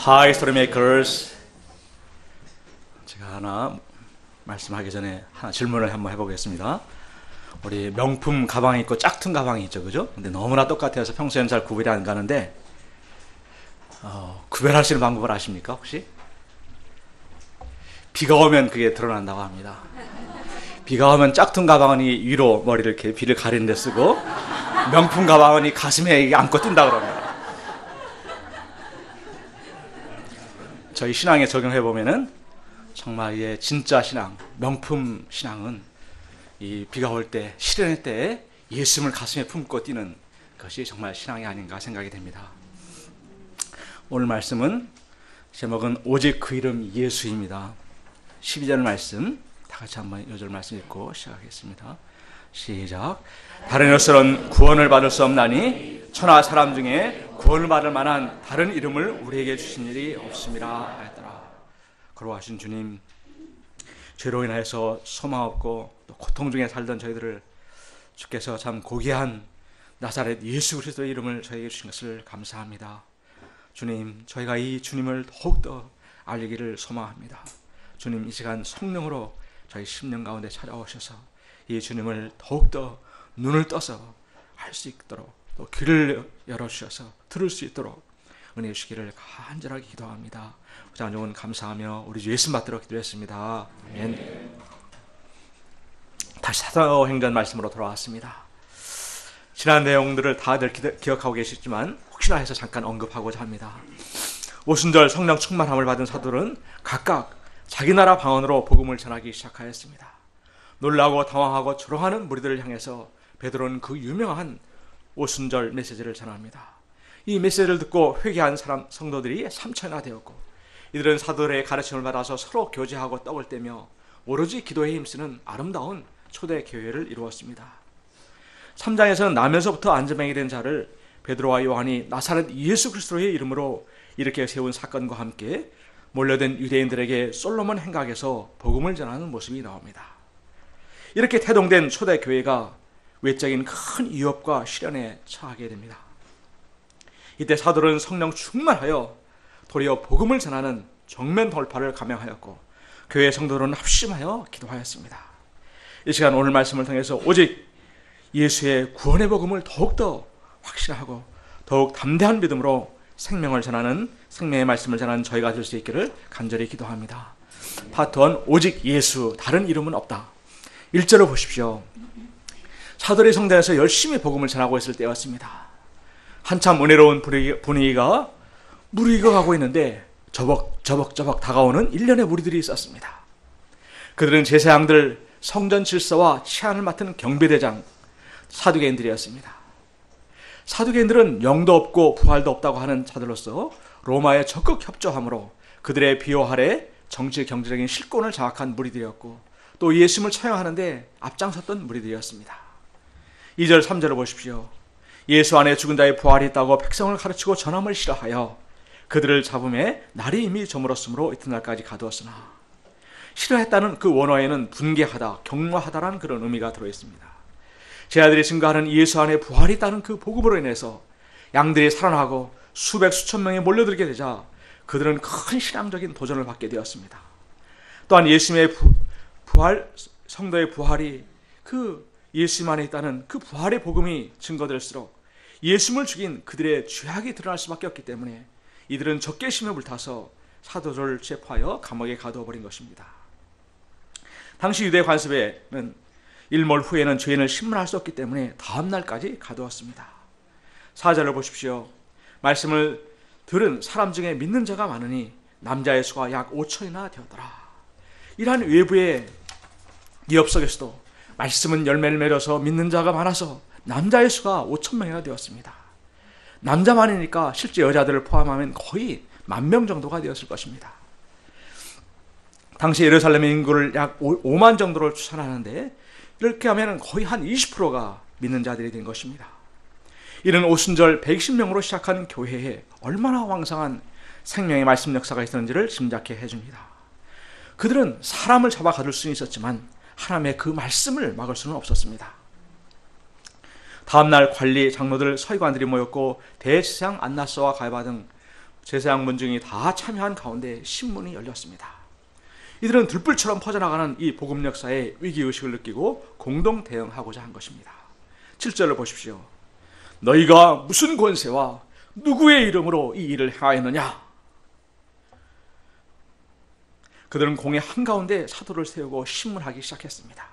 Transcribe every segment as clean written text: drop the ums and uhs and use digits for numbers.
Hi, Storymakers. 제가 하나 말씀하기 전에 하나 질문을 한번 해보겠습니다. 우리 명품 가방이 있고 짝퉁 가방이 있죠, 그죠? 근데 너무나 똑같아서 평소에는 잘 구별이 안 가는데 구별하시는 방법을 아십니까, 혹시? 비가 오면 그게 드러난다고 합니다. 비가 오면 짝퉁 가방은 위로 머리를 이렇게 비를 가리는 데 쓰고 명품 가방은 가슴에 안고 뛴다 그럽니다. 저희 신앙에 적용해보면은 정말 진짜 신앙, 명품 신앙은 이 비가 올 때, 시련의 때에 예수님을 가슴에 품고 뛰는 것이 정말 신앙이 아닌가 생각이 됩니다. 오늘 말씀은 제목은 오직 그 이름 예수입니다. 12절 말씀 다 같이 한번 2절 말씀 읽고 시작하겠습니다. 시작. 다른 이로서는 구원을 받을 수 없나니 천하 사람 중에 구원을 받을 만한 다른 이름을 우리에게 주신 일이 없음이라 하였더라. 거룩하신 주님, 죄로 인하여서 소망 없고 또 고통 중에 살던 저희들을 주께서 참 고귀한 나사렛 예수 그리스도의 이름을 저에게 주신 것을 감사합니다. 주님, 저희가 이 주님을 더욱더 알리기를 소망합니다. 주님, 이 시간 성령으로 저희 심령 가운데 찾아오셔서 이 주님을 더욱더 눈을 떠서 알 수 있도록 또 귀를 열어주셔서 들을 수 있도록 은혜 주시기를 간절하게 기도합니다. 장종은 감사하며 우리 주 예수 받도록 기도했습니다. 아멘. 다시 사도행전 말씀으로 돌아왔습니다. 지난 내용들을 다들 기억하고 계시지만 혹시나 해서 잠깐 언급하고자 합니다. 오순절 성령 충만함을 받은 사도들은 각각 자기 나라 방언으로 복음을 전하기 시작하였습니다. 놀라고 당황하고 조롱하는 무리들을 향해서 베드로는 그 유명한 오순절 메시지를 전합니다. 이 메시지를 듣고 회개한 성도들이 3천이나 되었고, 이들은 사도들의 가르침을 받아서 서로 교제하고 떡을 떼며 오로지 기도에 힘쓰는 아름다운 초대 교회를 이루었습니다. 3장에서는 나면서부터 안전병이 된 자를 베드로와 요한이 나사렛 예수 그리스도의 이름으로 일으켜 세운 사건과 함께 몰려든 유대인들에게 솔로몬 행각에서 복음을 전하는 모습이 나옵니다. 이렇게 태동된 초대 교회가 외적인 큰 위협과 시련에 처하게 됩니다. 이때 사도들은 성령 충만하여 도리어 복음을 전하는 정면 돌파를 감행하였고, 교회 성도들은 합심하여 기도하였습니다. 이 시간 오늘 말씀을 통해서 오직 예수의 구원의 복음을 더욱더 확신하고 더욱 담대한 믿음으로 생명을 전하는, 생명의 말씀을 전하는 저희가 될 수 있기를 간절히 기도합니다. 파트 1, 오직 예수, 다른 이름은 없다. 1절을 보십시오. 사도들이 성전에서 열심히 복음을 전하고 있을 때였습니다. 한참 은혜로운 분위기가 무르익어가고 있는데 저벅저벅 다가오는 일련의 무리들이 있었습니다. 그들은 제사장들, 성전 질서와 치안을 맡은 경비대장, 사두개인들이었습니다. 사두개인들은 영도 없고 부활도 없다고 하는 자들로서 로마에 적극 협조함으로 그들의 비호 아래 정치 경제적인 실권을 장악한 무리들이었고, 또 예수님을 처형하는데 앞장섰던 무리들이었습니다. 2절 3절을 보십시오. 예수 안에 죽은 자의 부활이 있다고 백성을 가르치고 전함을 싫어하여 그들을 잡음에 날이 이미 저물었으므로 이튿날까지 가두었으나, 싫어했다는 그 원어에는 분개하다, 격노하다라는 그런 의미가 들어있습니다. 제 아들이 증거하는 예수 안에 부활이 있다는 그 복음으로 인해서 양들이 살아나고 수백 수천 명이 몰려들게 되자 그들은 큰 신앙적인 도전을 받게 되었습니다. 또한 예수님의 부활, 성도의 부활이 그 예수님 안에 있다는 그 부활의 복음이 증거될수록 예수님을 죽인 그들의 죄악이 드러날 수밖에 없기 때문에 이들은 적개심에 불타서 사도들을 체포하여 감옥에 가두어버린 것입니다. 당시 유대 관습에는 일몰 후에는 죄인을 신문할 수 없기 때문에 다음 날까지 가두었습니다. 4절을 보십시오. 말씀을 들은 사람 중에 믿는 자가 많으니 남자의 수가 약 5천이나 되었더라. 이러한 외부의 위협 속에서도 말씀은 열매를 맺어서 믿는 자가 많아서 남자의 수가 5천 명이나 되었습니다. 남자만이니까 실제 여자들을 포함하면 거의 10,000명 정도가 되었을 것입니다. 당시 예루살렘의 인구를 약 5만 정도를 추산하는데, 이렇게 하면 거의 한 20%가 믿는 자들이 된 것입니다. 이는 오순절 120명으로 시작한 교회에 얼마나 왕성한 생명의 말씀 역사가 있었는지를 짐작해 해줍니다. 그들은 사람을 잡아 가둘 수는 있었지만 하나님의 그 말씀을 막을 수는 없었습니다. 다음날 관리, 장로들, 서기관들이 모였고 대제사장 안나스와 가야바 등 제사장 문중이 다 참여한 가운데 신문이 열렸습니다. 이들은 들불처럼 퍼져나가는 이 복음 역사에 위기의식을 느끼고 공동 대응하고자 한 것입니다. 7절을 보십시오. 너희가 무슨 권세와 누구의 이름으로 이 일을 행하였느냐? 그들은 공회 한가운데 사도를 세우고 신문하기 시작했습니다.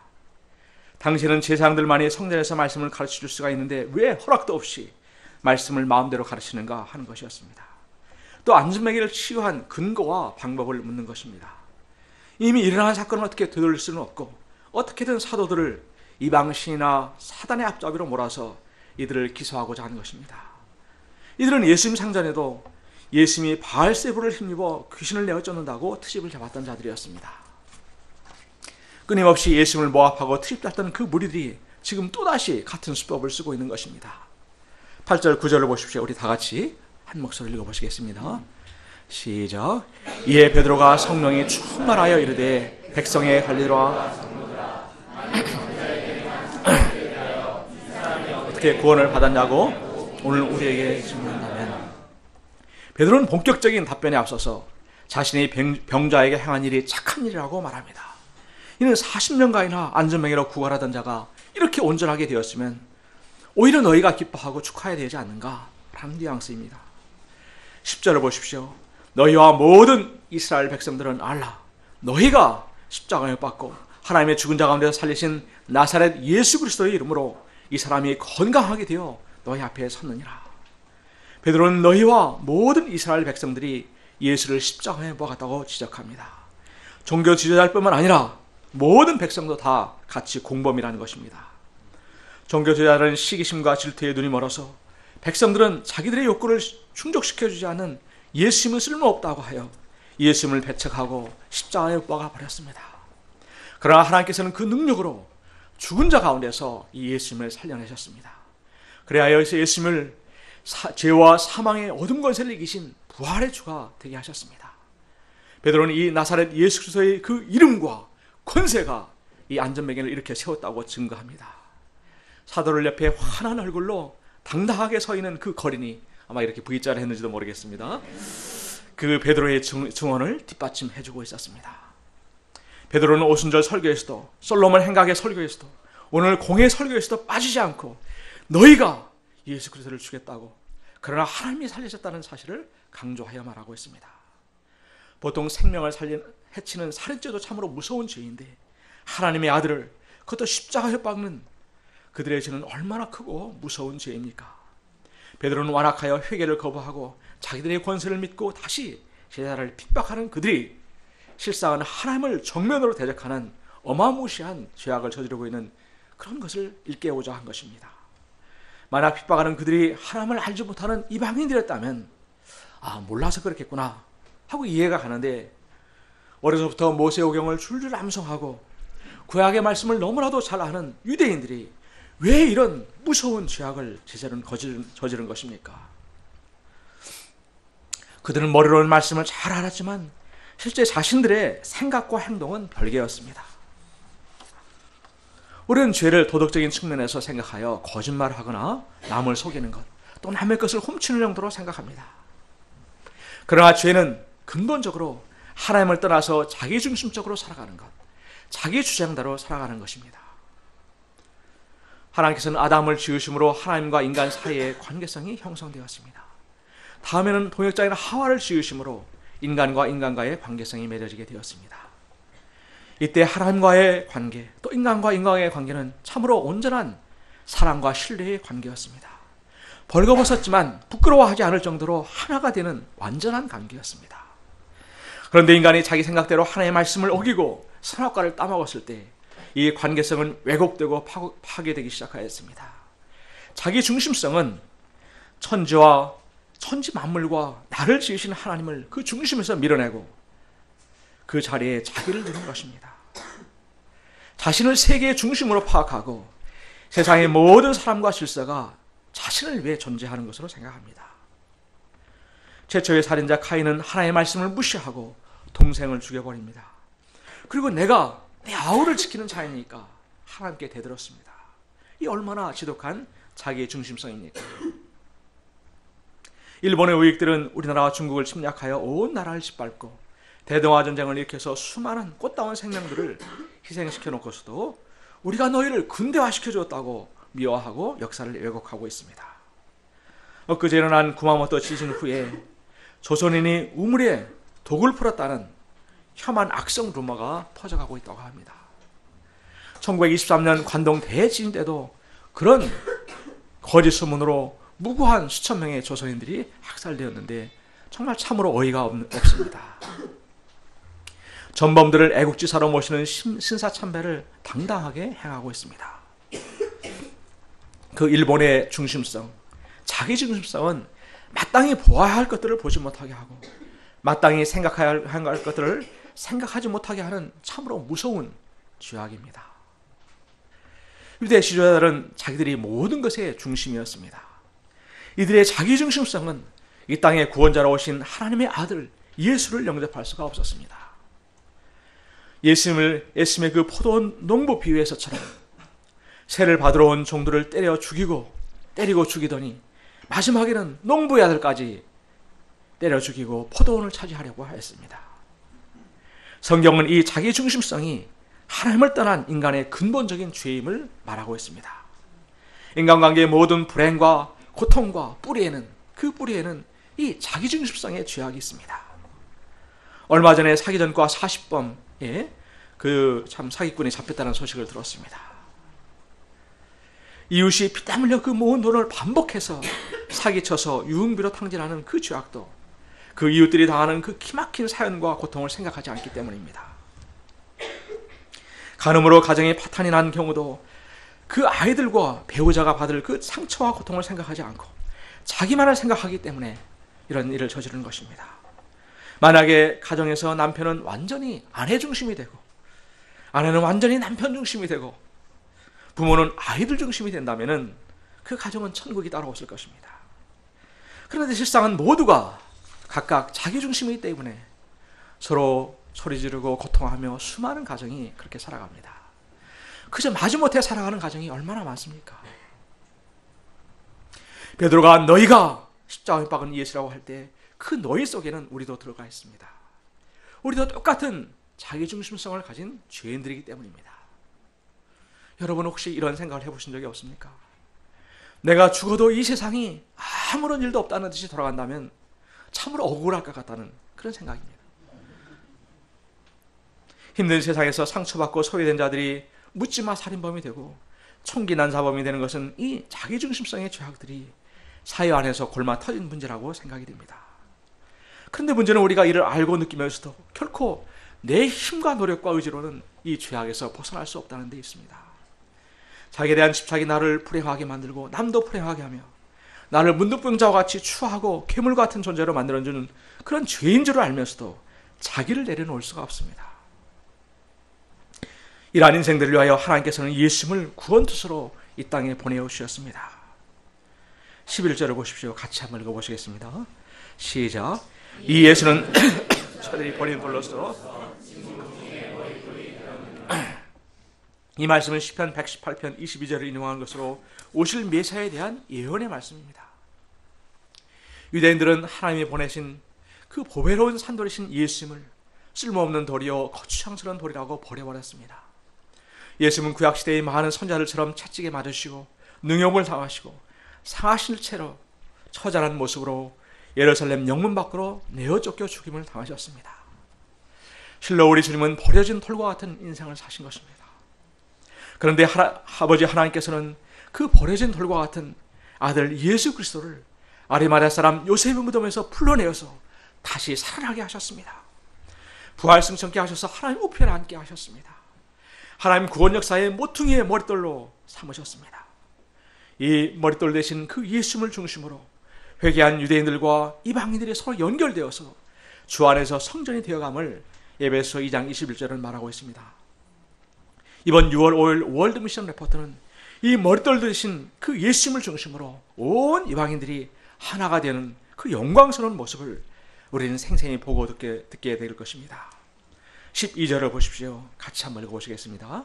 당시에는 제사장들만이 성전에서 말씀을 가르쳐줄 수가 있는데 왜 허락도 없이 말씀을 마음대로 가르치는가 하는 것이었습니다. 또 안전매개를 치유한 근거와 방법을 묻는 것입니다. 이미 일어난 사건을 어떻게 되돌릴 수는 없고 어떻게든 사도들을 이방신이나 사단의 앞잡이로 몰아서 이들을 기소하고자 하는 것입니다. 이들은 예수님 상전에도 예수님이 바알세부를 힘입어 귀신을 내어 쫓는다고 트집을 잡았던 자들이었습니다. 끊임없이 예수님을 모함하고 트집 잡던 그 무리들이 지금 또다시 같은 수법을 쓰고 있는 것입니다. 8절 9절을 보십시오. 우리 다 같이 한 목소리를 읽어보시겠습니다. 시작. 이에 베드로가 성령이 충만하여 이르되 백성의 관리와 어떻게 구원을 받았냐고 오늘 우리에게 질문한다면, 베드로는 본격적인 답변에 앞서서 자신이 병자에게 행한 일이 착한 일이라고 말합니다. 이는 40년간이나 안전명예로 구걸하던 자가 이렇게 온전하게 되었으면 오히려 너희가 기뻐하고 축하해야 되지 않는가 라는 뉘앙스입니다. 10절을 보십시오. 너희와 모든 이스라엘 백성들은 알라. 너희가 십자가에 못 박고 하나님의 죽은 자 가운데서 살리신 나사렛 예수 그리스도의 이름으로 이 사람이 건강하게 되어 너희 앞에 섰느니라. 베드로는 너희와 모든 이스라엘 백성들이 예수를 십자가에 못 박았다고 지적합니다. 종교 지도자뿐만 아니라 모든 백성도 다 같이 공범이라는 것입니다. 종교 지도자들은 시기심과 질투에 눈이 멀어서 백성들은 자기들의 욕구를 충족시켜주지 않은 예수님은 쓸모없다고 하여 예수님을 배척하고 십자가에 못 박아 버렸습니다. 그러나 하나님께서는 그 능력으로 죽은 자 가운데서 이 예수님을 살려내셨습니다. 그래야 예수님을 죄와 사망의 어둠 권세를 이기신 부활의 주가 되게 하셨습니다. 베드로는 이 나사렛 예수 그리스도의 그 이름과 권세가 이 안전매개를 이렇게 세웠다고 증거합니다. 사도를 옆에 환한 얼굴로 당당하게 서 있는 그 거린이 아마 이렇게 V자를 했는지도 모르겠습니다. 그 베드로의 증언을 뒷받침해주고 있었습니다. 베드로는 오순절 설교에서도 솔로몬 행각의 설교에서도 오늘 공회 설교에서도 빠지지 않고 너희가 예수 그리스도를 죽였다고, 그러나 하나님이 살리셨다는 사실을 강조하여 말하고 있습니다. 보통 생명을 해치는 살인죄도 참으로 무서운 죄인데 하나님의 아들을 그것도 십자가에 박는 그들의 죄는 얼마나 크고 무서운 죄입니까? 베드로는 완악하여 회개를 거부하고 자기들의 권세를 믿고 다시 제자를 핍박하는 그들이 실상은 하나님을 정면으로 대적하는 어마무시한 죄악을 저지르고 있는 그런 것을 일깨우고자 한 것입니다. 만약 핍박하는 그들이 하나님을 알지 못하는 이방인들이었다면 몰라서 그렇겠구나 하고 이해가 가는데, 어려서부터 모세오경을 줄줄 암송하고 구약의 말씀을 너무나도 잘 아는 유대인들이 왜 이런 무서운 죄악을 제자는 저지른 것입니까? 그들은 머리로는 말씀을 잘 알았지만 실제 자신들의 생각과 행동은 별개였습니다. 우리는 죄를 도덕적인 측면에서 생각하여 거짓말하거나 남을 속이는 것, 또 남의 것을 훔치는 정도로 생각합니다. 그러나 죄는 근본적으로 하나님을 떠나서 자기중심적으로 살아가는 것, 자기 주장대로 살아가는 것입니다. 하나님께서는 아담을 지으심으로 하나님과 인간 사이의 관계성이 형성되었습니다. 다음에는 동역자인 하와를 지으심으로 인간과 인간과의 관계성이 맺어지게 되었습니다. 이때 하나님과의 관계, 또 인간과 인간의 관계는 참으로 온전한 사랑과 신뢰의 관계였습니다. 벌거벗었지만 부끄러워하지 않을 정도로 하나가 되는 완전한 관계였습니다. 그런데 인간이 자기 생각대로 하나님의 말씀을 어기고 선악과를 따먹었을 때 이 관계성은 왜곡되고 파괴되기 시작하였습니다. 자기 중심성은 천지와 천지 만물과 나를 지으신 하나님을 그 중심에서 밀어내고 그 자리에 자기를 두는 것입니다. 자신을 세계의 중심으로 파악하고 세상의 모든 사람과 질서가 자신을 위해 존재하는 것으로 생각합니다. 최초의 살인자 카인은 하나님의 말씀을 무시하고 동생을 죽여버립니다. 그리고 내가 내 아우를 지키는 자이니까 하나님께 대들었습니다. 이 얼마나 지독한 자기의 중심성입니까? 일본의 우익들은 우리나라와 중국을 침략하여 온 나라를 짓밟고 대동아 전쟁을 일으켜서 수많은 꽃다운 생명들을 희생시켜 놓고서도 우리가 너희를 근대화시켜 주었다고 미워하고 역사를 왜곡하고 있습니다. 엊그제 일어난 구마모토 지진 후에 조선인이 우물에 독을 풀었다는 혐한 악성 루머가 퍼져가고 있다고 합니다. 1923년 관동 대지진 때도 그런 거짓 소문으로 무고한 수천 명의 조선인들이 학살되었는데 정말 참으로 어이가 없습니다. 전범들을 애국지사로 모시는 신사참배를 당당하게 행하고 있습니다. 그 일본의 중심성, 자기 중심성은 마땅히 보아야 할 것들을 보지 못하게 하고 마땅히 생각해야 할 것들을 생각하지 못하게 하는 참으로 무서운 죄악입니다. 유대 지도자들은 자기들이 모든 것의 중심이었습니다. 이들의 자기 중심성은 이 땅의 구원자로 오신 하나님의 아들 예수를 영접할 수가 없었습니다. 예수님의 그 포도원 농부 비유에서처럼 세를 받으러 온 종들을 때리고 죽이더니 마지막에는 농부의 아들까지 때려 죽이고 포도원을 차지하려고 하였습니다. 성경은 이 자기 중심성이 하나님을 떠난 인간의 근본적인 죄임을 말하고 있습니다. 인간관계의 모든 불행과 고통과 뿌리에는 이 자기 중심성의 죄악이 있습니다. 얼마 전에 사기전과 40범에 그 참 사기꾼이 잡혔다는 소식을 들었습니다. 이웃이 피땀 흘려 그 모은 돈을 반복해서 사기쳐서 유흥비로 탕진하는 그 죄악도 그 이웃들이 당하는 그 기막힌 사연과 고통을 생각하지 않기 때문입니다. 간음으로 가정이 파탄이 난 경우도 그 아이들과 배우자가 받을 그 상처와 고통을 생각하지 않고 자기만을 생각하기 때문에 이런 일을 저지르는 것입니다. 만약에 가정에서 남편은 완전히 아내 중심이 되고 아내는 완전히 남편 중심이 되고 부모는 아이들 중심이 된다면 그 가정은 천국이 따라왔을 것입니다. 그런데 실상은 모두가 각각 자기 중심이기 때문에 서로 소리 지르고 고통하며 수많은 가정이 그렇게 살아갑니다. 그저 마지못해 살아가는 가정이 얼마나 많습니까? 베드로가 너희가 십자가에 박은 예수라고 할 때 그 너희 속에는 우리도 들어가 있습니다. 우리도 똑같은 자기중심성을 가진 죄인들이기 때문입니다. 여러분 혹시 이런 생각을 해보신 적이 없습니까? 내가 죽어도 이 세상이 아무런 일도 없다는 듯이 돌아간다면 참으로 억울할 것 같다는 그런 생각입니다. 힘든 세상에서 상처받고 소외된 자들이 묻지마 살인범이 되고 총기 난사범이 되는 것은 이 자기중심성의 죄악들이 사회 안에서 골마 터진 문제라고 생각이 됩니다. 그런데 문제는 우리가 이를 알고 느끼면서도 결코 내 힘과 노력과 의지로는 이 죄악에서 벗어날 수 없다는 데 있습니다. 자기에 대한 집착이 나를 불행하게 만들고 남도 불행하게 하며 나를 문득병자와 같이 추하고 괴물 같은 존재로 만들어주는 그런 죄인 줄을 알면서도 자기를 내려놓을 수가 없습니다. 이러한 인생들을 위하여 하나님께서는 예수님을 구원투수로 이 땅에 보내오셨습니다. 11절을 보십시오. 같이 한번 읽어보시겠습니다. 시작. 이 예수는 저들이 버린 돌로서 이 말씀은 시편 118편 22절을 인용한 것으로 오실 메시아에 대한 예언의 말씀입니다. 유대인들은 하나님이 보내신 그 보배로운 산돌이신 예수님을 쓸모없는 돌이요 거추장스러운 돌이라고 버려버렸습니다. 예수님은 구약시대의 많은 선자들처럼 채찍에 맞으시고 능욕을 당하시고 상하신 채로 처절한 모습으로 예루살렘 영문 밖으로 내어 쫓겨 죽임을 당하셨습니다. 실로 우리 주님은 버려진 돌과 같은 인생을 사신 것입니다. 그런데 아버지 하나님께서는 그 버려진 돌과 같은 아들 예수 그리스도를 아리마다 사람 요셉의 무덤에서 풀러내어서 다시 살아나게 하셨습니다. 부활 승천케 하셔서 하나님 우편에 앉게 하셨습니다. 하나님 구원 역사의 모퉁이의 머릿돌로 삼으셨습니다. 이 머릿돌 대신 그 예수님을 중심으로 회개한 유대인들과 이방인들이 서로 연결되어서 주 안에서 성전이 되어감을 에베소 2장 21절은 말하고 있습니다. 이번 6월 5일 월드 미션 레포트는 이 머릿돌 대신 그 예수님을 중심으로 온 이방인들이 하나가 되는 그 영광스러운 모습을 우리는 생생히 보고 듣게 될 것입니다. 12절을 보십시오. 같이 한번 읽어보시겠습니다.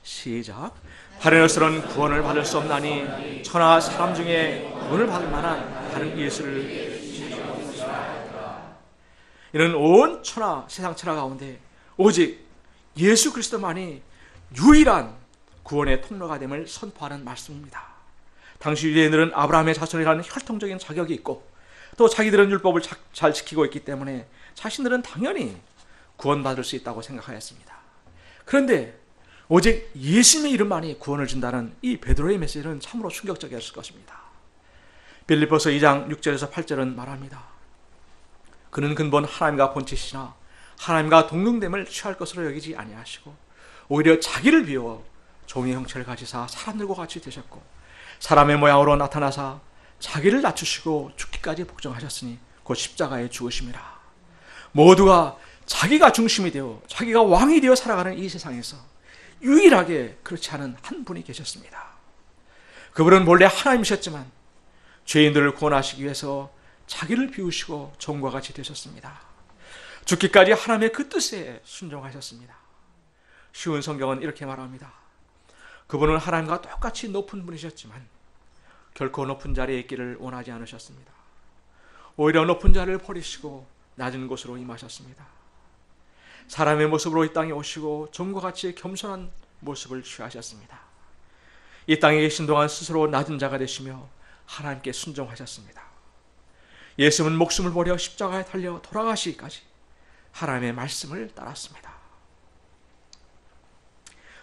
시작. 바르노스는 구원을 받을 수 없나니 천하 사람 중에 구원을 받을 만한 다른 예수를 이는 온 천하 세상 천하 가운데 오직 예수 그리스도만이 유일한 구원의 통로가 됨을 선포하는 말씀입니다. 당시 유대인들은 아브라함의 자손이라는 혈통적인 자격이 있고 또 자기들은 율법을 잘 지키고 있기 때문에 자신들은 당연히 구원받을 수 있다고 생각하였습니다. 그런데 오직 예수님의 이름만이 구원을 준다는 이 베드로의 메시지는 참으로 충격적이었을 것입니다. 빌립보서 2장 6절에서 8절은 말합니다. 그는 근본 하나님과 본체시나 하나님과 동등됨을 취할 것으로 여기지 아니하시고 오히려 자기를 비워 종의 형체를 가지사 사람들과 같이 되셨고 사람의 모양으로 나타나사 자기를 낮추시고 죽기까지 복종하셨으니 곧 십자가에 죽으심이라. 모두가 자기가 중심이 되어 자기가 왕이 되어 살아가는 이 세상에서 유일하게 그렇지 않은 한 분이 계셨습니다. 그분은 본래 하나님이셨지만 죄인들을 구원하시기 위해서 자기를 비우시고 종과 같이 되셨습니다. 죽기까지 하나님의 그 뜻에 순종하셨습니다. 쉬운 성경은 이렇게 말합니다. 그분은 하나님과 똑같이 높은 분이셨지만 결코 높은 자리에 있기를 원하지 않으셨습니다. 오히려 높은 자리를 버리시고 낮은 곳으로 임하셨습니다. 사람의 모습으로 이 땅에 오시고 종과 같이 겸손한 모습을 취하셨습니다. 이 땅에 계신 동안 스스로 낮은 자가 되시며 하나님께 순종하셨습니다. 예수님은 목숨을 버려 십자가에 달려 돌아가시기까지 하나님의 말씀을 따랐습니다.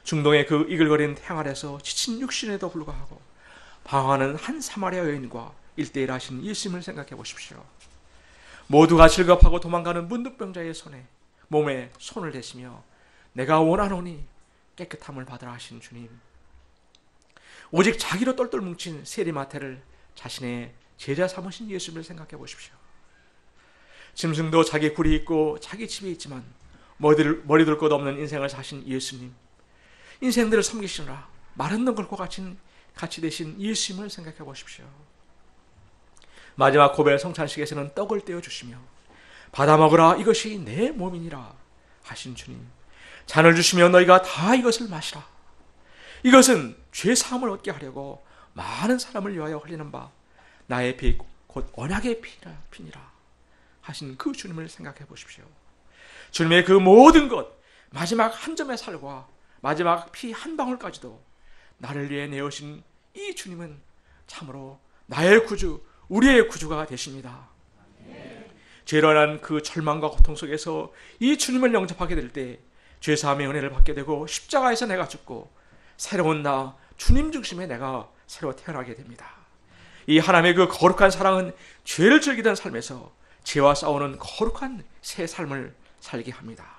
중동의 그 이글거리는 태양 아래서 지친 육신에도 불구하고 방황하는 한 사마리아 여인과 1:1 하신 예수님을 생각해 보십시오. 모두가 즐겁하고 도망가는 문둥병자의 몸에 손을 대시며 내가 원하노니 깨끗함을 받으라 하신 주님. 오직 자기로 똘똘 뭉친 세리마태를 자신의 제자 삼으신 예수님을 생각해 보십시오. 짐승도 자기 굴이 있고 자기 집이 있지만 머리 둘 것 없는 인생을 사신 예수님. 인생들을 섬기시느라 마른 덩굴과 같이 되신 예수님을 생각해 보십시오. 마지막 고백 성찬식에서는 떡을 떼어주시며 받아 먹으라 이것이 내 몸이니라 하신 주님. 잔을 주시며 너희가 다 이것을 마시라. 이것은 죄사함을 얻게 하려고 많은 사람을 위하여 흘리는 바 나의 피 곧 언약의 피니라 하신 그 주님을 생각해 보십시오. 주님의 그 모든 것, 마지막 한 점의 살과 마지막 피 한 방울까지도 나를 위해 내어신 이 주님은 참으로 나의 구주, 우리의 구주가 되십니다. 죄로 인한 그 절망과 고통 속에서 이 주님을 영접하게 될 때 죄사함의 은혜를 받게 되고 십자가에서 내가 죽고 새로운 나 주님 중심에 내가 새로 태어나게 됩니다. 이 하나님의 그 거룩한 사랑은 죄를 즐기던 삶에서 죄와 싸우는 거룩한 새 삶을 살게 합니다.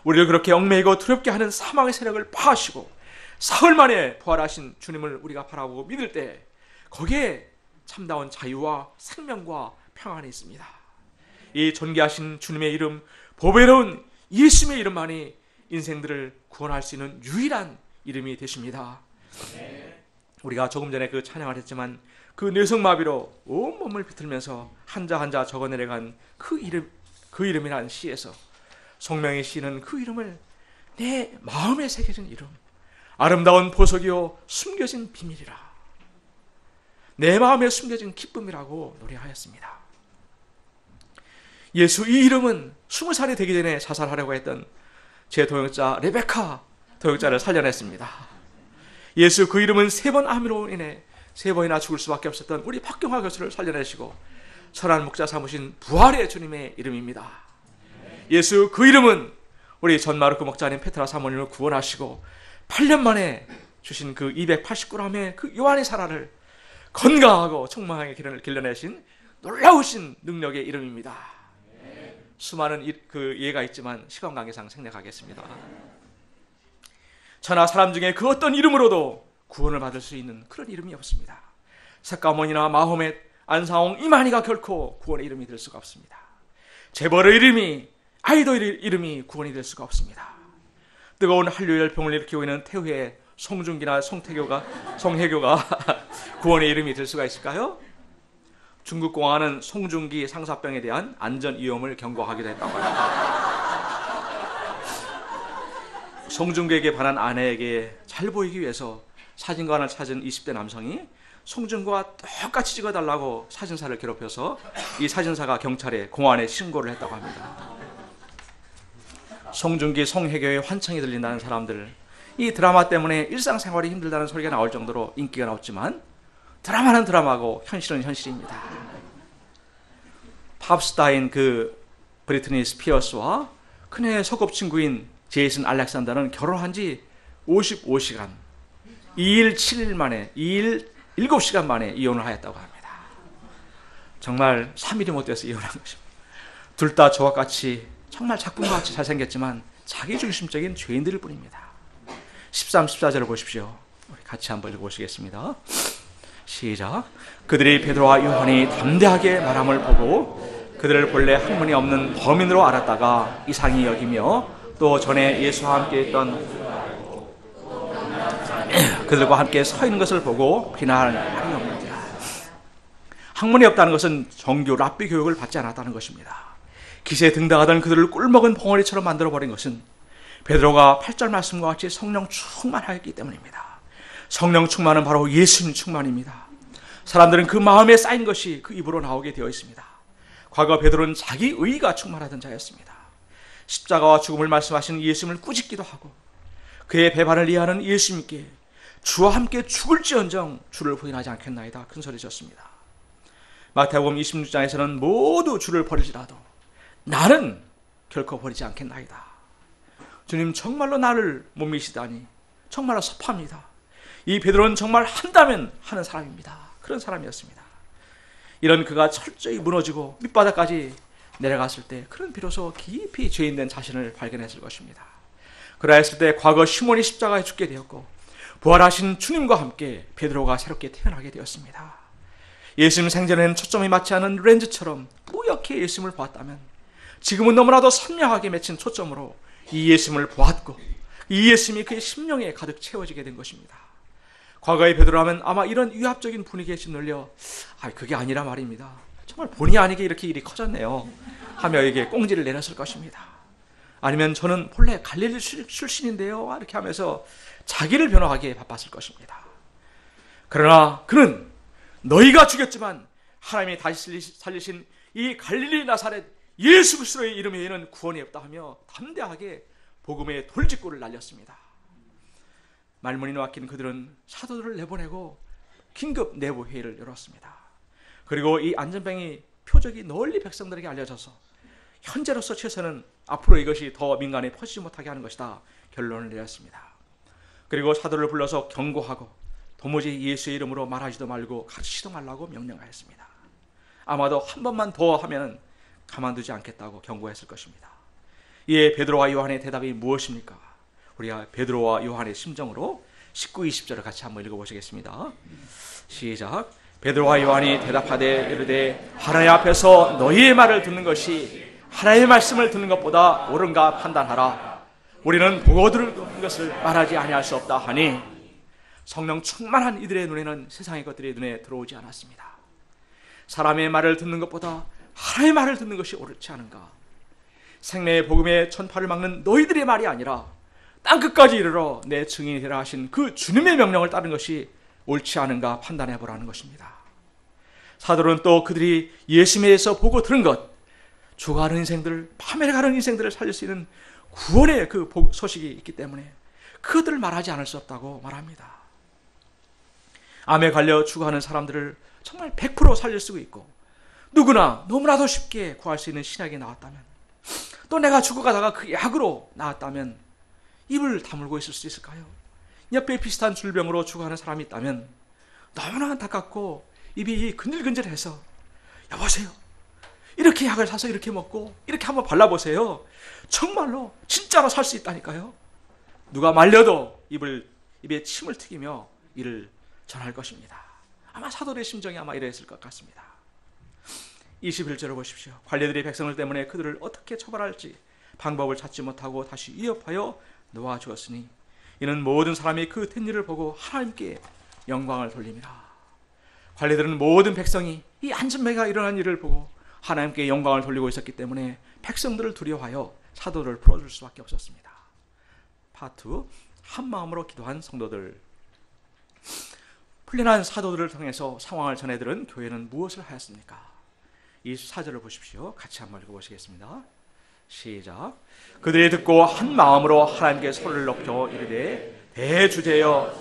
우리를 그렇게 얽매이고 두렵게 하는 사망의 세력을 파하시고 사흘 만에 부활하신 주님을 우리가 바라보고 믿을 때 거기에 참다운 자유와 생명과 평안이 있습니다. 이 존귀하신 주님의 이름, 보배로운 예수님의 이름만이 인생들을 구원할 수 있는 유일한 이름이 되십니다. 우리가 조금 전에 그 찬양을 했지만 그 뇌성마비로 온 몸을 비틀면서 한자 한자 적어내려간 그 이름이라는 시에서 송명의 시는 그 이름을 내 마음에 새겨진 이름, 아름다운 보석이요 숨겨진 비밀이라, 내 마음에 숨겨진 기쁨이라고 노래하였습니다. 예수 이 이름은 20살이 되기 전에 자살하려고 했던 제 도역자 레베카 도역자를 살려냈습니다. 예수 그 이름은 3번 암으로 인해 3번이나 죽을 수밖에 없었던 우리 박경화 교수를 살려내시고 천안 목자 삼으신 부활의 주님의 이름입니다. 예수 그 이름은 우리 전마르크 목자님 페트라 사모님을 구원하시고 8년 만에 주신 그 289g의 그 요한의 사라를 건강하고 청망하게 길러내신 놀라우신 능력의 이름입니다. 수많은 그 예가 있지만 시간 관계상 생략하겠습니다. 천하 사람 중에 그 어떤 이름으로도 구원을 받을 수 있는 그런 이름이 없습니다. 색가모니나 마호멧, 안사홍, 이만희가 결코 구원의 이름이 될 수가 없습니다. 재벌의 이름이, 아이돌의 이름이 구원이 될 수가 없습니다. 뜨거운 한류 열병을 일으키고 있는 태후의 송중기나 송혜교가 구원의 이름이 될 수가 있을까요? 중국 공안은 송중기 상사병에 대한 안전 위험을 경고하기도 했다고 합니다. 송중기에게 반한 아내에게 잘 보이기 위해서 사진관을 찾은 20대 남성이 송중기와 똑같이 찍어달라고 사진사를 괴롭혀서 이 사진사가 경찰에 공안에 신고를 했다고 합니다. 송중기, 송혜교의 환청이 들린다는 사람들, 이 드라마 때문에 일상생활이 힘들다는 소리가 나올 정도로 인기가 나왔지만 드라마는 드라마고 현실은 현실입니다. 팝스타인 그 브리트니 스피어스와 그녀의 소꿉친구인 제이슨 알렉산더는 결혼한 지 55시간, 2일 7일 만에, 2일 7시간 만에 이혼을 하였다고 합니다. 정말 3일이 못 돼서 이혼한 것입니다. 둘 다 저와 같이 정말 작품과 같이 잘생겼지만 자기중심적인 죄인들일 뿐입니다. 13, 14절을 보십시오. 우리 같이 한번 읽어보시겠습니다. 시작. 그들이 베드로와 요한이 담대하게 말함을 보고 그들을 본래 학문이 없는 범인으로 알았다가 이상히 여기며 또 전에 예수와 함께 있던 그들과 함께 서 있는 것을 보고 비난할 말이 없느니라. 학문이 없다는 것은 정규 랍비 교육을 받지 않았다는 것입니다. 기세에 등당하던 그들을 꿀먹은 벙어리처럼 만들어버린 것은 베드로가 8절 말씀과 같이 성령 충만하였기 때문입니다. 성령 충만은 바로 예수님 충만입니다. 사람들은 그 마음에 쌓인 것이 그 입으로 나오게 되어 있습니다. 과거 베드로는 자기 의가 충만하던 자였습니다. 십자가와 죽음을 말씀하신 예수님을 꾸짖기도 하고 그의 배반을 이해하는 예수님께 주와 함께 죽을지언정 주를 부인하지 않겠나이다 큰 소리 쳤습니다. 마태복음 26장에서는 모두 주를 버리지라도 나는 결코 버리지 않겠나이다. 주님 정말로 나를 못 믿으시다니 정말로 섭합니다. 이 베드로는 정말 한다면 하는 사람입니다. 그런 사람이었습니다. 이런 그가 철저히 무너지고 밑바닥까지 내려갔을 때 그는 비로소 깊이 죄인된 자신을 발견했을 것입니다. 그러했을 때 과거 시몬이 십자가에 죽게 되었고 부활하신 주님과 함께 베드로가 새롭게 태어나게 되었습니다. 예수님 생전에는 초점이 맞지 않은 렌즈처럼 뿌옇게 예수님을 보았다면 지금은 너무나도 선명하게 맺힌 초점으로 이 예수님을 보았고 이 예수님이 그의 심령에 가득 채워지게 된 것입니다. 과거의 베드로라면 아마 이런 위압적인 분위기에 짓눌려 그게 아니라 말입니다. 정말 본의 아니게 이렇게 일이 커졌네요 하며 이게 꽁지를 내렸을 것입니다. 아니면 저는 본래 갈릴리 출신인데요 이렇게 하면서 자기를 변호하기에 바빴을 것입니다. 그러나 그는 너희가 죽였지만 하나님이 다시 살리신 이 갈릴리 나사렛 예수 그리스도의 이름 외에는 구원이 없다 하며 담대하게 복음의 돌직구를 날렸습니다. 말문이 막힌 그들은 사도들을 내보내고 긴급 내부 회의를 열었습니다. 그리고 이 안전병이 표적이 널리 백성들에게 알려져서 현재로서 최소는 앞으로 이것이 더 민간에 퍼지지 못하게 하는 것이다 결론을 내렸습니다. 그리고 사도를 불러서 경고하고 도무지 예수의 이름으로 말하지도 말고 가르치지도 말라고 명령하였습니다. 아마도 한 번만 더 하면 가만두지 않겠다고 경고했을 것입니다. 이에 베드로와 요한의 대답이 무엇입니까? 우리가 베드로와 요한의 심정으로 19, 20절을 같이 한번 읽어보시겠습니다. 시작. 베드로와 요한이 대답하되 이르되 하나님 앞에서 너희의 말을 듣는 것이 하나님의 말씀을 듣는 것보다 옳은가 판단하라. 우리는 보고 들은 것을 말하지 아니할 수 없다 하니 성령 충만한 이들의 눈에는 세상의 것들이 눈에 들어오지 않았습니다. 사람의 말을 듣는 것보다 하나님의 말을 듣는 것이 옳지 않은가? 생명의 복음의 전파를 막는 너희들의 말이 아니라 땅끝까지 이르러 내 증인이 되라 하신 그 주님의 명령을 따른 것이 옳지 않은가 판단해 보라는 것입니다. 사도는 또 그들이 예수님에서 보고 들은 것, 죽어가는 인생들, 파멸해가는 인생들을 살릴 수 있는 구원의 그 소식이 있기 때문에 그들을 말하지 않을 수 없다고 말합니다. 암에 걸려 죽어가는 사람들을 정말 100% 살릴 수 있고 누구나 너무나도 쉽게 구할 수 있는 신약이 나왔다면, 또 내가 죽어가다가 그 약으로 나았다면 입을 다물고 있을 수 있을까요? 옆에 비슷한 질병으로 죽어가는 사람이 있다면 너무나 안타깝고 입이 근질근질해서 여보세요, 이렇게 약을 사서 이렇게 먹고 이렇게 한번 발라보세요, 정말로 진짜로 살 수 있다니까요. 누가 말려도 입에 침을 튀기며 이를 전할 것입니다. 아마 사도의 심정이 아마 이랬을 것 같습니다. 21절을 보십시오. 관리들이 백성들 때문에 그들을 어떻게 처벌할지 방법을 찾지 못하고 다시 위협하여 놓아주었으니 이는 모든 사람이 그 된 일을 보고 하나님께 영광을 돌립니다. 관리들은 모든 백성이 이 안전매가 일어난 일을 보고 하나님께 영광을 돌리고 있었기 때문에 백성들을 두려워하여 사도를 풀어줄 수밖에 없었습니다. 파트 2. 한 마음으로 기도한 성도들. 훈련한 사도들을 통해서 상황을 전해들은 교회는 무엇을 하였습니까? 이 4절을 보십시오. 같이 한번 읽어보시겠습니다. 시작. 그들이 듣고 한 마음으로 하나님께 소리를 높여 이르되 대주제여.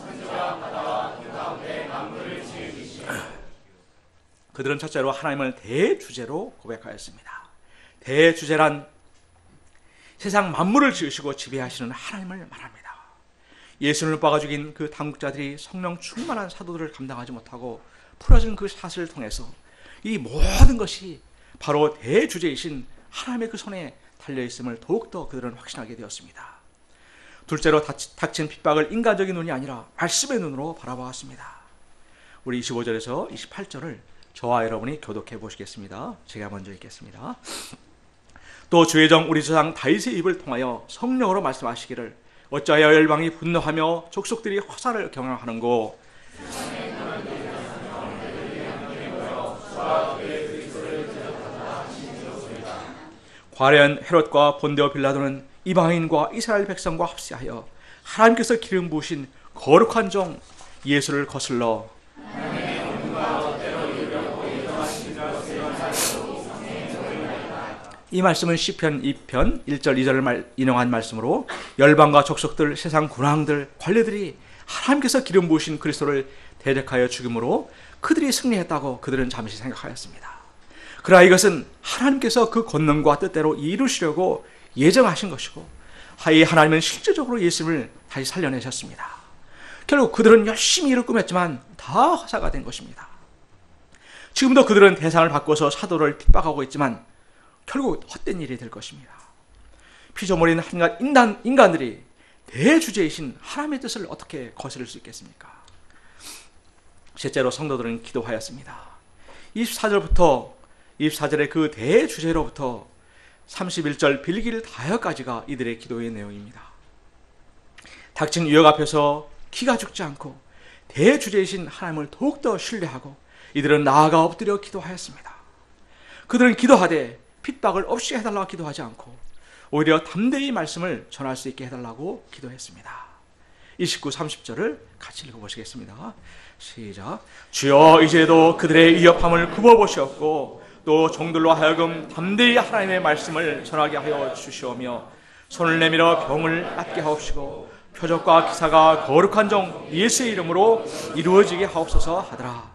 그들은 첫째로 하나님을 대주제로 고백하였습니다. 대주제란 세상 만물을 지으시고 지배하시는 하나님을 말합니다. 예수를 못 박아 죽인 그 당국자들이 성령 충만한 사도들을 감당하지 못하고 풀어진 그 사슬을 통해서 이 모든 것이 바로 대주제이신 하나님의 그 손에 달려있음을 더욱더 그들은 확신하게 되었습니다. 둘째로 닥친 핍박을 인간적인 눈이 아니라 말씀의 눈으로 바라보았습니다. 우리 25절에서 28절을 저와 여러분이 교독해 보시겠습니다. 제가 먼저 읽겠습니다. 또 주의 종 우리 조상 다윗의 입을 통하여 성령으로 말씀하시기를 어찌하여 열방이 분노하며 족속들이 화살을 경영하는고 과연 헤롯과 본데오 빌라도는 이방인과 이스라엘 백성과 합세하여 하나님께서 기름 부으신 거룩한 종 예수를 거슬러 이 말씀은 시편 2편 1절 2절을 인용한 말씀으로 열방과 족속들, 세상 군왕들, 관리들이 하나님께서 기름 부으신 그리스도를 대적하여 죽임으로 그들이 승리했다고 그들은 잠시 생각하였습니다. 그러나 이것은 하나님께서 그 권능과 뜻대로 이루시려고 예정하신 것이고 이 하나님은 실제적으로 예수를 다시 살려내셨습니다. 결국 그들은 열심히 일을 꾸몄지만 다 허사가 된 것입니다. 지금도 그들은 대상을 바꿔서 사도를 핍박하고 있지만 결국 헛된 일이 될 것입니다. 피조물인 한갓 인간들이 대주제이신 하나님의 뜻을 어떻게 거스를 수 있겠습니까? 셋째로 성도들은 기도하였습니다. 24절의 그 대주제로부터 31절 빌기를 다하여까지가 이들의 기도의 내용입니다. 닥친 위협 앞에서 기가 죽지 않고 대주제이신 하나님을 더욱더 신뢰하고 이들은 나아가 엎드려 기도하였습니다. 그들은 기도하되 핍박을 없이 해달라고 기도하지 않고 오히려 담대히 말씀을 전할 수 있게 해달라고 기도했습니다. 29, 30절을 같이 읽어보시겠습니다. 시작. 주여 이제도 그들의 위협함을 굽어보시옵고 또 종들로 하여금 담대히 하나님의 말씀을 전하게 하여 주시오며 손을 내밀어 병을 낫게 하옵시고 표적과 기사가 거룩한 종 예수의 이름으로 이루어지게 하옵소서 하더라.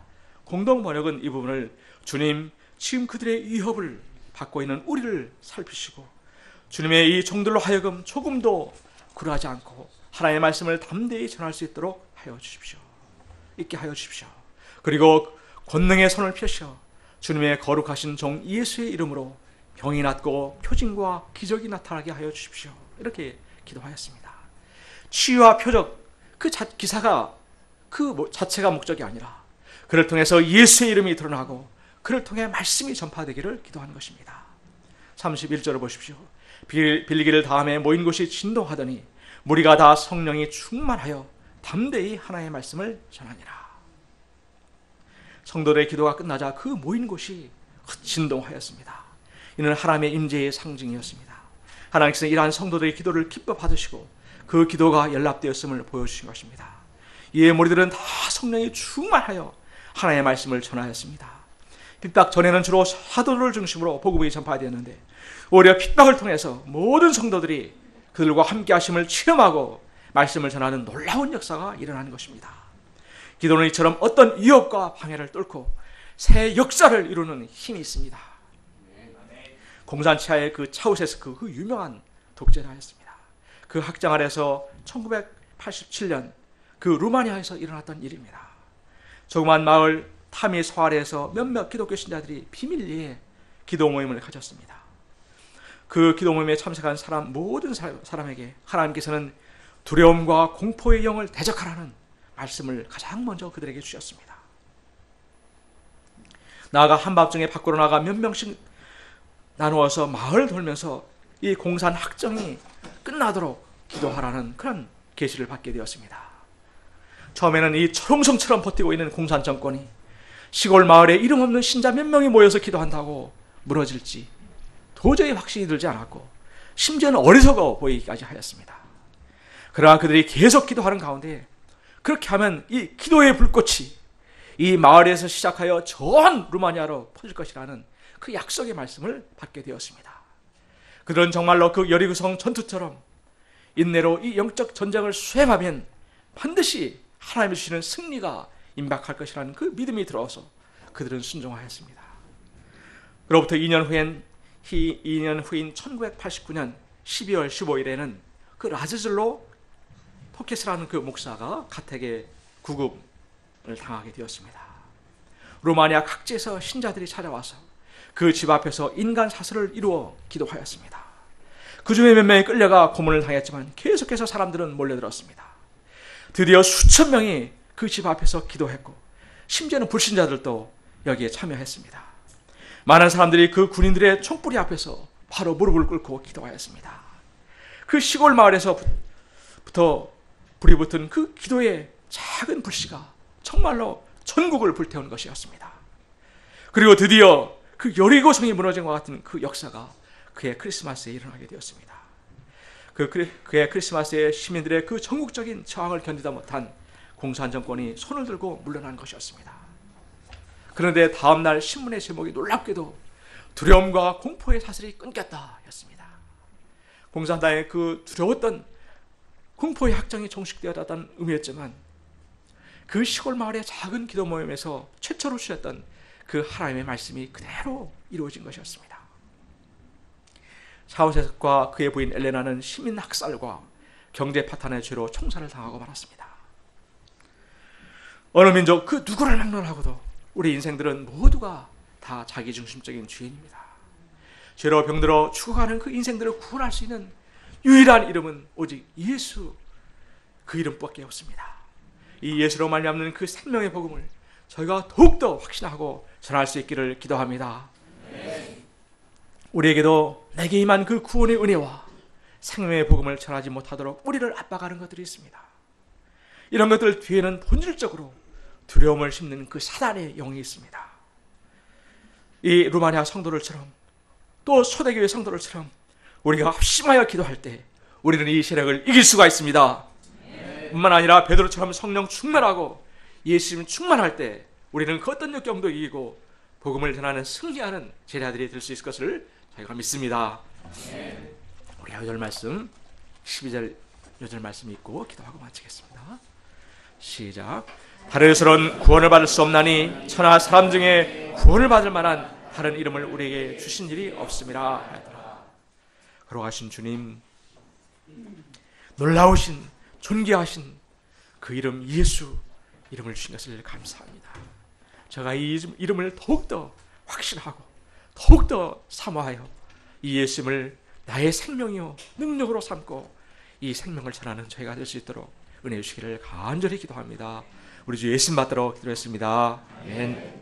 공동 번역은 이 부분을 주님 지금 그들의 위협을 받고 있는 우리를 살피시고 주님의 이 종들로 하여금 조금도 굴하지 않고 하나님의 말씀을 담대히 전할 수 있도록 하여 주십시오. 있게 하여 주십시오. 그리고 권능의 손을 펴시어 주님의 거룩하신 종 예수의 이름으로 병이 낫고 표징과 기적이 나타나게 하여 주십시오. 이렇게 기도하였습니다. 치유와 표적 그 기사가 그 자체가 목적이 아니라 그를 통해서 예수의 이름이 드러나고 그를 통해 말씀이 전파되기를 기도하는 것입니다. 31절을 보십시오. 빌기를 다음에 모인 곳이 진동하더니 무리가 다 성령이 충만하여 담대히 하나님의 말씀을 전하니라. 성도들의 기도가 끝나자 그 모인 곳이 진동하였습니다. 이는 하나님의 임재의 상징이었습니다. 하나님께서 이러한 성도들의 기도를 기뻐 받으시고 그 기도가 연락되었음을 보여주신 것입니다. 이에 무리들은 다 성령이 충만하여 하나님의 말씀을 전하였습니다. 핍박 전에는 주로 사도를 중심으로 복음이 전파되었는데 오히려 핍박을 통해서 모든 성도들이 그들과 함께 하심을 체험하고 말씀을 전하는 놀라운 역사가 일어나는 것입니다. 기도는 이처럼 어떤 위협과 방해를 뚫고 새 역사를 이루는 힘이 있습니다. 공산치하의 그 차우세스크 그 유명한 독재자였습니다. 그 학장 아래서 1987년 그 루마니아에서 일어났던 일입니다. 조그만 마을 타미스화르에서 몇몇 기독교 신자들이 비밀리에 기도 모임을 가졌습니다. 그 기도 모임에 참석한 모든 사람에게 하나님께서는 두려움과 공포의 영을 대적하라는 말씀을 가장 먼저 그들에게 주셨습니다. 나아가 한밤중에 밖으로 나가 몇 명씩 나누어서 마을 돌면서 이 공산 학정이 끝나도록 기도하라는 그런 계시를 받게 되었습니다. 처음에는 이 철옹성처럼 버티고 있는 공산 정권이 시골 마을에 이름 없는 신자 몇 명이 모여서 기도한다고 무너질지 도저히 확신이 들지 않았고 심지어는 어리석어 보이기까지 하였습니다. 그러나 그들이 계속 기도하는 가운데 그렇게 하면 이 기도의 불꽃이 이 마을에서 시작하여 전 루마니아로 퍼질 것이라는 그 약속의 말씀을 받게 되었습니다. 그들은 정말로 그 여리고성 전투처럼 인내로 이 영적 전쟁을 수행하면 반드시 하나님이 주시는 승리가 임박할 것이라는 그 믿음이 들어서 그들은 순종하였습니다. 그로부터 2년 후인 1989년 12월 15일에는 그 라즈즐로 포켓스라는 그 목사가 가택에 구금을 당하게 되었습니다. 루마니아 각지에서 신자들이 찾아와서 그 집 앞에서 인간 사슬을 이루어 기도하였습니다. 그 중에 몇 명이 끌려가 고문을 당했지만 계속해서 사람들은 몰려들었습니다. 드디어 수천 명이 그 집 앞에서 기도했고 심지어는 불신자들도 여기에 참여했습니다. 많은 사람들이 그 군인들의 총뿌리 앞에서 바로 무릎을 꿇고 기도하였습니다. 그 시골 마을에서부터 불이 붙은 그 기도의 작은 불씨가 정말로 전국을 불태운 것이었습니다. 그리고 드디어 그 여리고성이 무너진 것 같은 그 역사가 그의 크리스마스에 일어나게 되었습니다. 그의 크리스마스에 시민들의 그 전국적인 저항을 견디다 못한 공산 정권이 손을 들고 물러난 것이었습니다. 그런데 다음 날 신문의 제목이 놀랍게도 두려움과 공포의 사슬이 끊겼다 였습니다. 공산당의 그 두려웠던 공포의 확정이 종식되었다는 의미였지만 그 시골 마을의 작은 기도 모임에서 최초로 주셨던 그 하나님의 말씀이 그대로 이루어진 것이었습니다. 샤우셋과 그의 부인 엘레나는 시민 학살과 경제 파탄의 죄로 총살을 당하고 말았습니다. 어느 민족 그 누구를 막론하고도 우리 인생들은 모두가 다 자기중심적인 주인입니다. 죄로 병들어 죽어가는 그 인생들을 구원할 수 있는 유일한 이름은 오직 예수, 그 이름밖에 없습니다. 이 예수로 말미암는 그 생명의 복음을 저희가 더욱더 확신하고 전할 수 있기를 기도합니다. 우리에게도 내게 임한 그 구원의 은혜와 생명의 복음을 전하지 못하도록 우리를 압박하는 것들이 있습니다. 이런 것들 뒤에는 본질적으로 두려움을 심는 그 사단의 영이 있습니다. 이 루마니아 성도들처럼 또 초대교회 성도들처럼 우리가 합심하여 기도할 때 우리는 이 세력을 이길 수가 있습니다. 뿐만 아니라 베드로처럼 성령 충만하고 예수님 충만할 때 우리는 그 어떤 역경도 이기고 복음을 전하는 승리하는 제자들이 될 수 있을 것을 저희가 믿습니다. 우리 요절 말씀 12절 요절 말씀 읽고 기도하고 마치겠습니다. 시작. 다르스런 구원을 받을 수 없나니 천하 사람 중에 구원을 받을 만한 다른 이름을 우리에게 주신 일이 없음이라 하더라. 거룩하신 주님, 놀라우신 존귀하신 그 이름 예수 이름을 주신 것을 감사합니다. 제가 이 이름을 더욱더 확신하고 더욱더 사모하여 이 예수님을 나의 생명이요 능력으로 삼고 이 생명을 전하는 저희가 될 수 있도록 은혜 주시기를 간절히 기도합니다. 우리 주 예수님 받도록 기도했습니다. 아멘.